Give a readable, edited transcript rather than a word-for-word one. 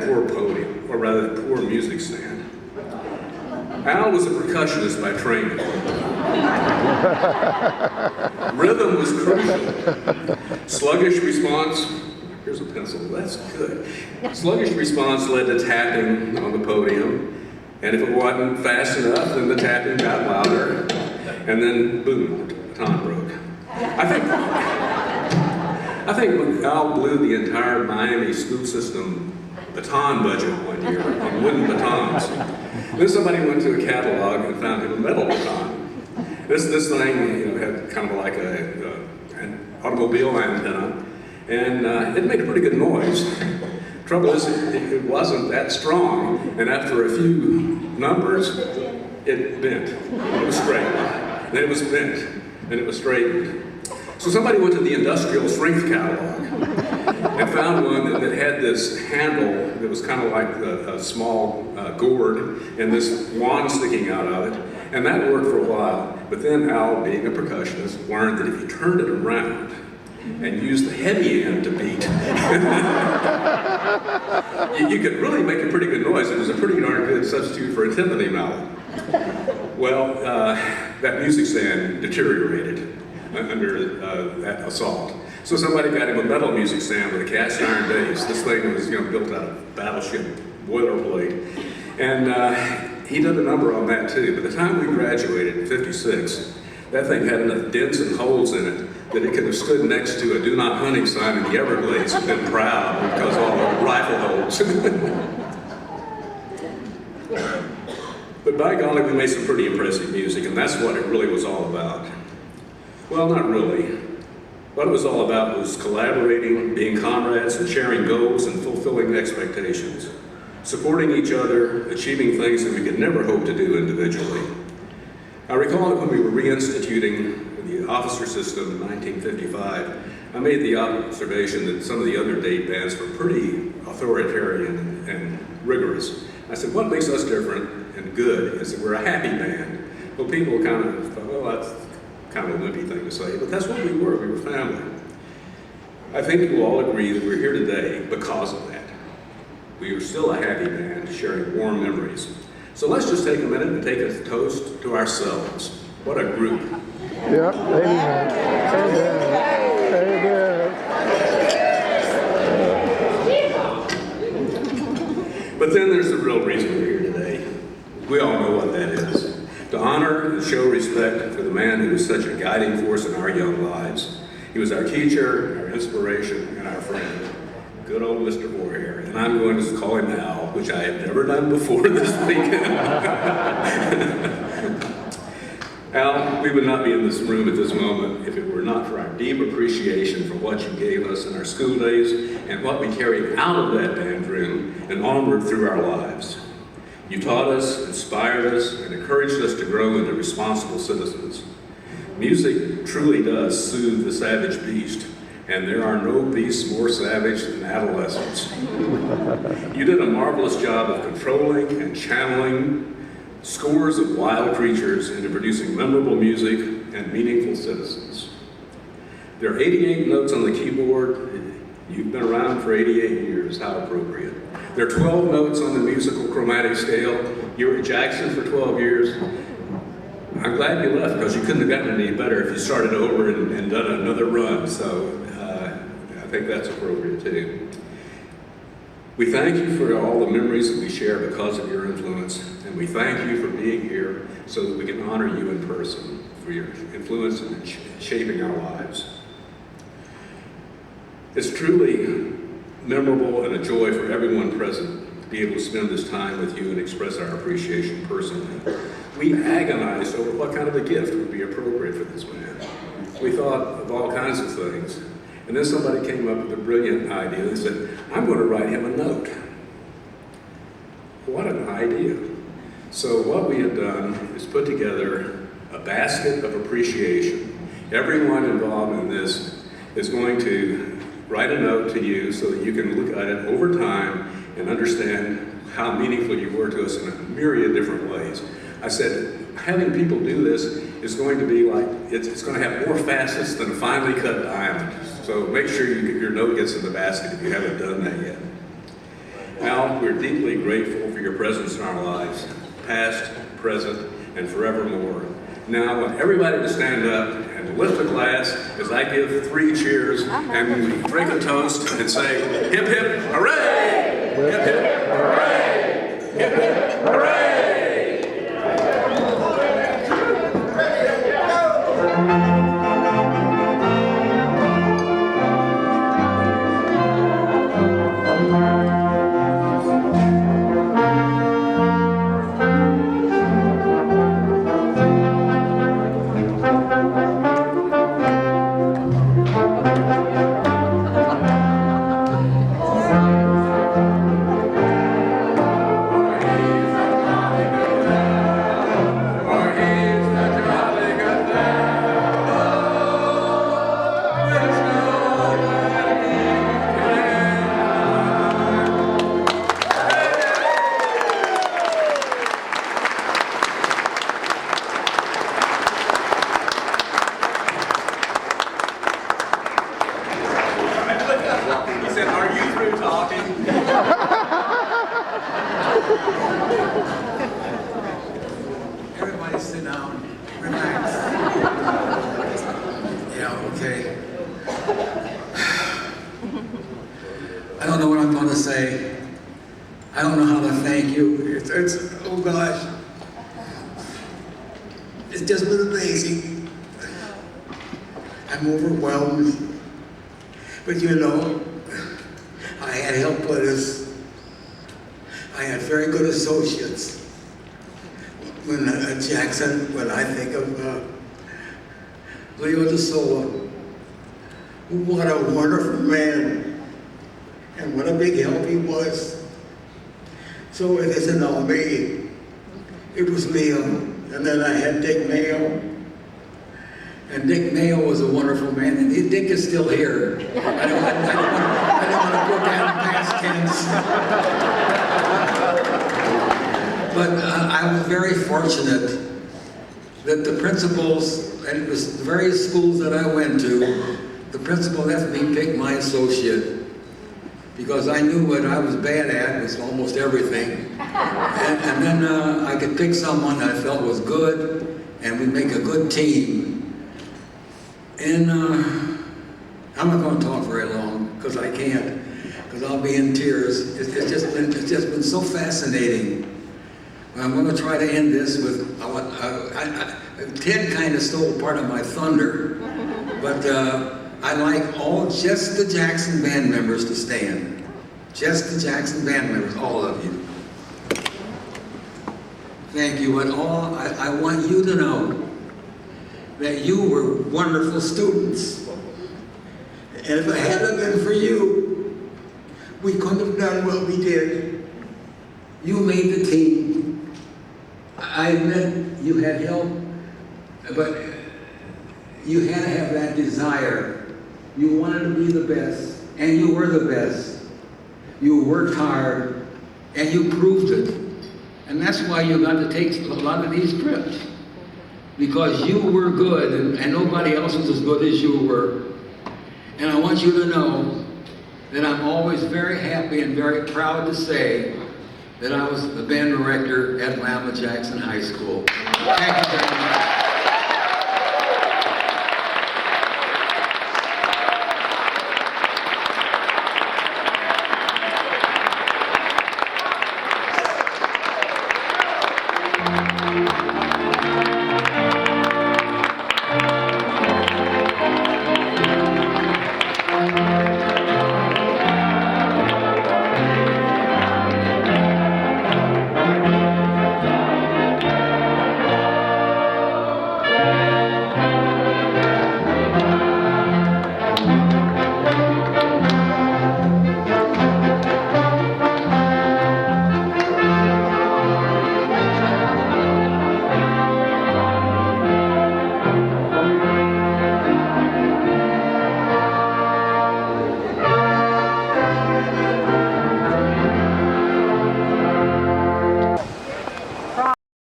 a poor podium, or rather a poor music stand. Al was a percussionist by training. Rhythm was crucial. Sluggish response, here's a pencil, that's good. Sluggish response led to tapping on the podium, and if it wasn't fast enough, then the tapping got louder, and then boom, the baton broke. I think Al blew the entire Miami school system baton budget one year on wooden batons. Then somebody went to a catalog and found him a metal baton. This thing, had kind of like an automobile antenna, and it made a pretty good noise. Trouble is, it wasn't that strong, and after a few numbers, it bent. It was straight. Then it was bent, and it was straightened. So somebody went to the industrial strength catalog and found one that had this handle that was kind of like a small gourd and this wand sticking out of it, and that worked for a while. But then Al, being a percussionist, learned that if you turned it around and used the heavy end to beat, you could really make a pretty good noise. It was a pretty darn good substitute for a timpani mallet. Well, that music stand deteriorated under that assault. So somebody got him a metal music stand with a cast iron base. This thing was built out of battleship boilerplate. And he did a number on that too. By the time we graduated in '56, that thing had enough dents and holes in it that it could have stood next to a do not hunting sign in the Everglades and been proud because of all the rifle holes. But by golly, we made some pretty impressive music, and that's what it really was all about. Well, not really. What it was all about was collaborating, being comrades, and sharing goals and fulfilling expectations, supporting each other, achieving things that we could never hope to do individually. I recall that when we were reinstituting the officer system in 1955, I made the observation that some of the other date bands were pretty authoritarian and rigorous. I said, what makes us different and good is that we're a happy band. Well, people kind of thought, well, that's kind of a wimpy thing to say, but that's what we were family. I think you will all agree that we're here today because of that. We are still a happy band sharing warm memories. So let's just take a minute and take a toast to ourselves. What a group. Yeah, amen. Amen. But then there's the real reason we're here today. We all know what that is. To honor and show respect for the man who was such a guiding force in our young lives. He was our teacher, our inspiration, and our friend. Good old Mr. Voorheer. And I'm going to call him Al, which I have never done before this weekend. Al, we would not be in this room at this moment if it were not for our deep appreciation for what you gave us in our school days and what we carried out of that band room and onward through our lives. You taught us, inspired us, and encouraged us to grow into responsible citizens. Music truly does soothe the savage beast, and there are no beasts more savage than adolescents. You did a marvelous job of controlling and channeling scores of wild creatures into producing memorable music and meaningful citizens. There are 88 notes on the keyboard. You've been around for 88 years, how appropriate. There are 12 notes on the musical chromatic scale. You were at Jackson for 12 years. I'm glad you left because you couldn't have gotten any better if you started over and done another run. So I think that's appropriate too. We thank you for all the memories that we share because of your influence, and we thank you for being here so that we can honor you in person for your influence in shaping our lives. It's truly memorable and a joy for everyone present to be able to spend this time with you and express our appreciation personally. We agonized over what kind of a gift would be appropriate for this man. We thought of all kinds of things. And then somebody came up with a brilliant idea. They said, I'm going to write him a note. What an idea. So what we have done is put together a basket of appreciation. Everyone involved in this is going to write a note to you so that you can look at it over time and understand how meaningful you were to us in a myriad of different ways. I said, having people do this is going to be like, it's going to have more facets than a finely cut diamond. So make sure your note gets in the basket if you haven't done that yet. Al, we're deeply grateful for your presence in our lives, past, present, and forevermore. Now, I want everybody to stand up and lift a glass as I give 3 cheers, and we drink a toast and say, hip, hip, hooray! Hip, hip, hooray! Hip, hip, hooray! He said, are you through talking? Everybody sit down, relax. Yeah, okay. I don't know what I'm going to say. I don't know how to thank you. It's oh gosh. It's just been amazing. I'm overwhelmed. But you know, I had help with this. I had very good associates. When Jackson, when I think of Leo DeSola, what a wonderful man, and what a big help he was. So it isn't all me. It was Leo, and then I had Dick Mayo. And Dick Mayo was a wonderful man, and Dick is still here. I don't want to put that in past tense. But I was very fortunate that the principals, and it was the various schools that I went to, the principal let me pick my associate because I knew what I was bad at was almost everything. And then I could pick someone I felt was good, and we'd make a good team. And I'm not going to talk very long because I can't, because I'll be in tears. It's just been so fascinating. I'm going to try to end this with, Ted kind of stole part of my thunder, but I'd like just the Jackson Band members to stand. Just the Jackson Band members, all of you. Thank you, and I want you to know that you were wonderful students. And if it hadn't been for you, we couldn't have done what we did. You made the team. I admit you had help, but you had to have that desire. You wanted to be the best, and you were the best. You worked hard, and you proved it. And that's why you got to take a lot of these trips. Because you were good, and nobody else was as good as you were. And I want you to know that I'm always very happy and very proud to say that I was the band director at Lama Jackson High School. Thank you very much.